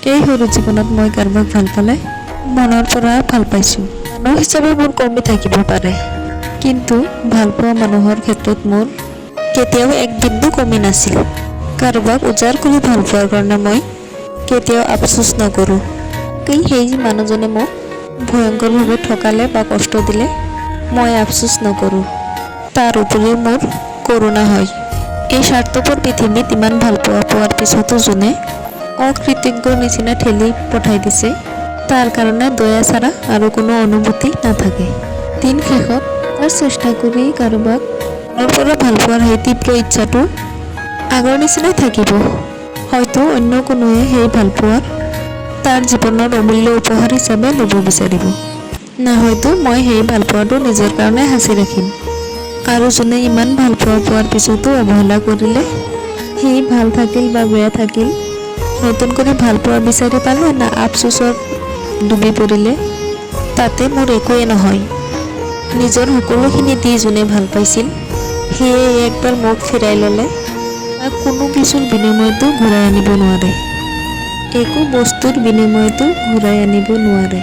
এই সৰু জীৱনত মই কাৰোবাক ভাল পালে মনৰ পৰা ভাল পাইছোঁ। মানুহ হিচাপে মোৰ কমি থাকিব পাৰে, কিন্তু ভালপোৱা মানুহৰ ক্ষেত্ৰত মোৰ কেতিয়াও এক বিন্দু কমি নাছিল। কাৰোবাক উজাৰ কৰি ভাল পোৱাৰ কাৰণে মই কেতিয়াও আফচোচ নকৰোঁ। সেই মানুহজনে মোক ভয়ংকৰভাৱে ঠকালে বা কষ্ট দিলে মই আফচোচ নকৰোঁ। তাৰ উপৰিও মোৰ কৰুণা হয়। এই স্বাৰ্থপৰ পৃথিৱীত ইমান ভালপোৱা পোৱাৰ পিছতো যোনে অকৃতজ্ঞৰ নিচিনা ঠেলি পঠাই দিছে, তাৰ কাৰণে দয়া ছাড়া আৰু কোনো অনুভূতি নাথাকে। দিন শেষত চেষ্টা কৰি কাৰোবাক মনৰ পৰা ভাল পোৱাৰ সেই তীব্ৰ ইচ্ছাটো আগৰ নিচিনাই থাকিব। হয়তো অন্য কোনোৱে সেই ভালপোৱাৰ তাৰ জীৱনৰ অমূল্য উপহাৰ হিচাপে ল'ব বিচাৰিব, না হয়তো মই সেই ভালপোৱাটো নিজৰ কাৰণে সাঁচি ৰাখিম। আৰু যোনে ইমান ভালপোৱা পোৱাৰ পিছতো অৱহেলা কৰিলে, সেই ভাল থাকিল বা বেয়া থাকিল, নতুন কৰি ভালপোৱা বিচাৰি পালে না আফচোচত ডুবি পৰিলে, তাতে মোৰ একোৱে নহয়। নিজৰ সকলোখিনি দি যোনে ভাল পাইছিল, সেয়ে একবাৰ মোক ফিৰাই ল'লে তাক কোনো কিছুৰ বিনিময়তো ঘূৰাই আনিব নোৱাৰে। একো বস্তুৰ বিনিময়তো ঘূৰাই আনিব নোৱাৰে।